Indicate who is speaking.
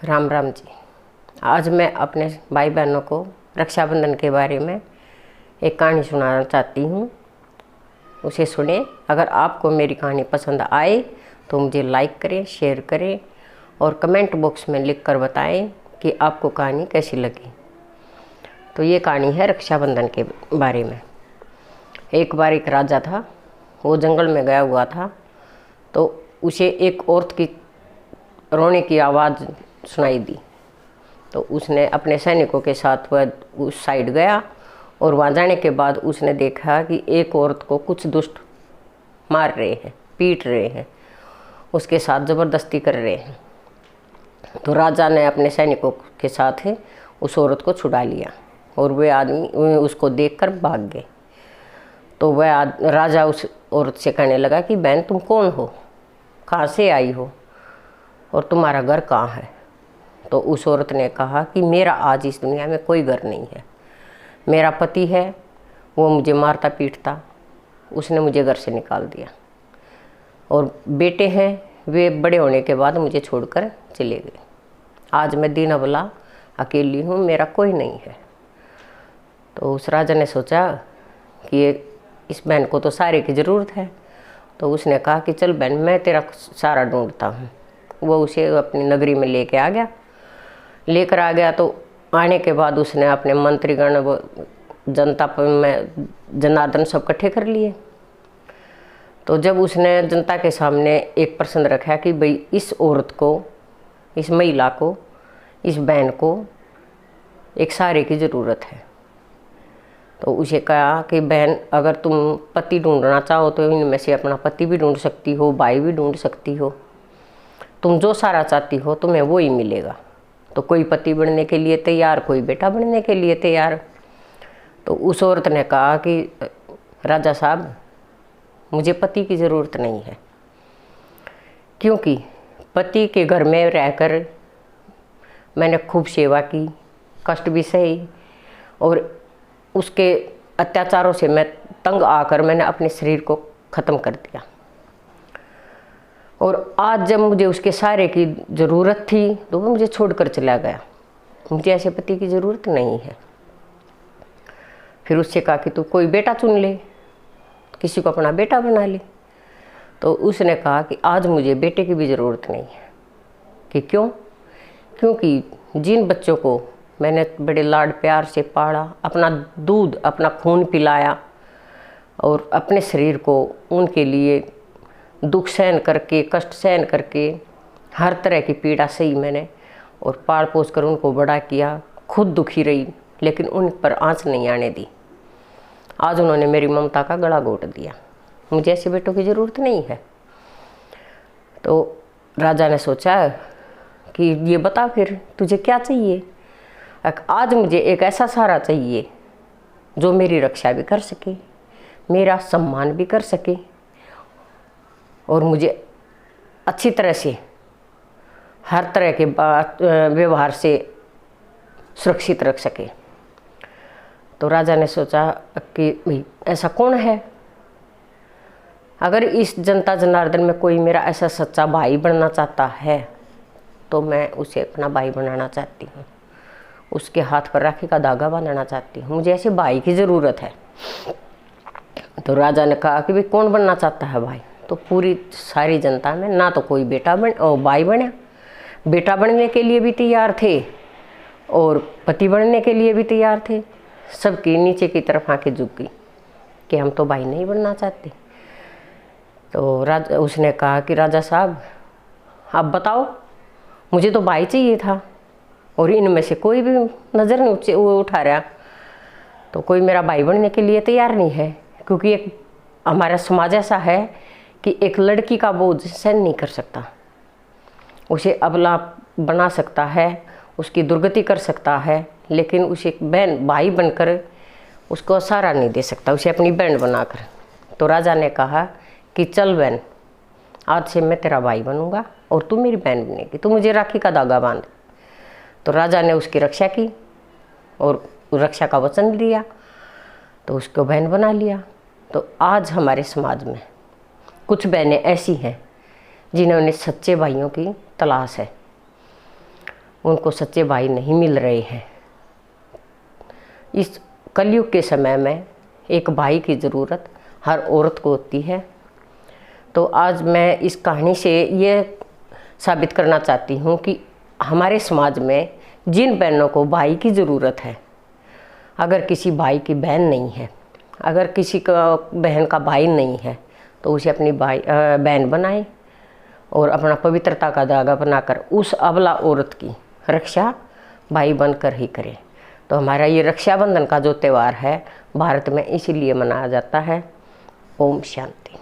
Speaker 1: राम राम जी। आज मैं अपने भाई बहनों को रक्षाबंधन के बारे में एक कहानी सुनाना चाहती हूँ। उसे सुने। अगर आपको मेरी कहानी पसंद आए तो मुझे लाइक करें, शेयर करें और कमेंट बॉक्स में लिख कर बताएं कि आपको कहानी कैसी लगी। तो ये कहानी है रक्षाबंधन के बारे में। एक बार एक राजा था, वो जंगल में गया हुआ था। तो उसे एक औरत की रोने की आवाज़ सुनाई दी। तो उसने अपने सैनिकों के साथ वह उस साइड गया और वहाँ जाने के बाद उसने देखा कि एक औरत को कुछ दुष्ट मार रहे हैं, पीट रहे हैं, उसके साथ ज़बरदस्ती कर रहे हैं। तो राजा ने अपने सैनिकों के साथ उस औरत को छुड़ा लिया और वे आदमी उसको देखकर भाग गए। तो वह राजा उस औरत से कहने लगा कि बहन, तुम कौन हो, कहाँ से आई हो और तुम्हारा घर कहाँ है। तो उस औरत ने कहा कि मेरा आज इस दुनिया में कोई घर नहीं है। मेरा पति है, वो मुझे मारता पीटता, उसने मुझे घर से निकाल दिया, और बेटे हैं, वे बड़े होने के बाद मुझे छोड़कर चले गए। आज मैं दीन अबला अकेली हूँ, मेरा कोई नहीं है। तो उस राजा ने सोचा कि इस बहन को तो सहारे की ज़रूरत है। तो उसने कहा कि चल बहन, मैं तेरा सहारा ढूंढता हूँ। वो उसे अपनी नगरी में लेकर आ गया। तो आने के बाद उसने अपने मंत्रीगण व जनता में जनार्दन सब इकट्ठे कर लिए। तो जब उसने जनता के सामने एक प्रश्न रखा कि भाई इस औरत को, इस महिला को, इस बहन को एक सहारे की ज़रूरत है। तो उसे कहा कि बहन, अगर तुम पति ढूंढना चाहो तो इनमें से अपना पति भी ढूंढ सकती हो, भाई भी ढूंढ सकती हो। तुम जो सहारा चाहती हो तुम्हें वो ही मिलेगा। तो कोई पति बनने के लिए तैयार, कोई बेटा बनने के लिए तैयार। तो उस औरत ने कहा कि राजा साहब, मुझे पति की ज़रूरत नहीं है, क्योंकि पति के घर में रहकर मैंने खूब सेवा की, कष्ट भी सही, और उसके अत्याचारों से मैं तंग आकर मैंने अपने शरीर को ख़त्म कर दिया। और आज जब मुझे उसके सहारे की ज़रूरत थी तो वो मुझे छोड़कर चला गया। मुझे ऐसे पति की ज़रूरत नहीं है। फिर उससे कहा कि तू कोई बेटा चुन ले, किसी को अपना बेटा बना ले। तो उसने कहा कि आज मुझे बेटे की भी ज़रूरत नहीं है। कि क्यों? क्योंकि जिन बच्चों को मैंने बड़े लाड प्यार से पाला, अपना दूध, अपना खून पिलाया और अपने शरीर को उनके लिए दुख सहन करके, कष्ट सहन करके, हर तरह की पीड़ा सही मैंने, और पाल पोस कर उनको बड़ा किया, खुद दुखी रही, लेकिन उन पर आँच नहीं आने दी। आज उन्होंने मेरी ममता का गला घोट दिया। मुझे ऐसे बेटों की ज़रूरत नहीं है। तो राजा ने सोचा कि ये बता फिर तुझे क्या चाहिए। आज मुझे एक ऐसा सहारा चाहिए जो मेरी रक्षा भी कर सके, मेरा सम्मान भी कर सके और मुझे अच्छी तरह से हर तरह के व्यवहार से सुरक्षित रख सके। तो राजा ने सोचा कि भाई ऐसा कौन है। अगर इस जनता जनार्दन में कोई मेरा ऐसा सच्चा भाई बनना चाहता है तो मैं उसे अपना भाई बनाना चाहती हूँ, उसके हाथ पर राखी का धागा बांधना चाहती हूँ। मुझे ऐसे भाई की ज़रूरत है। तो राजा ने कहा कि भाई कौन बनना चाहता है भाई। तो पूरी सारी जनता में ना तो कोई बेटा और भाई बना। बेटा बनने के लिए भी तैयार थे और पति बनने के लिए भी तैयार थे। सबकी नीचे की तरफ आंखें झुक गई कि हम तो भाई नहीं बनना चाहते। तो उसने कहा कि राजा साहब, आप बताओ, मुझे तो भाई चाहिए था और इनमें से कोई भी नज़र नहीं उठा रहा। तो कोई मेरा भाई बनने के लिए तैयार नहीं है, क्योंकि एक हमारा समाज ऐसा है कि एक लड़की का बोझ सहन नहीं कर सकता, उसे अबला बना सकता है, उसकी दुर्गति कर सकता है, लेकिन उसे एक बहन, भाई बनकर उसको सहारा नहीं दे सकता, उसे अपनी बहन बनाकर। तो राजा ने कहा कि चल बहन, आज से मैं तेरा भाई बनूंगा और तू मेरी बहन बनेगी, तू मुझे राखी का धागा बांध। तो राजा ने उसकी रक्षा की और रक्षा का वचन दिया, तो उसको बहन बना लिया। तो आज हमारे समाज में कुछ बहनें ऐसी हैं जिन्होंने सच्चे भाइयों की तलाश है। उनको सच्चे भाई नहीं मिल रहे हैं। इस कलयुग के समय में एक भाई की ज़रूरत हर औरत को होती है। तो आज मैं इस कहानी से ये साबित करना चाहती हूँ कि हमारे समाज में जिन बहनों को भाई की ज़रूरत है, अगर किसी भाई की बहन नहीं है, अगर किसी का बहन का भाई नहीं है, तो उसे अपनी बहन बनाए और अपना पवित्रता का धागा बनाकर उस अबला औरत की रक्षा भाई बनकर ही करे। तो हमारा ये रक्षाबंधन का जो त्यौहार है भारत में इसीलिए मनाया जाता है। ओम शांति।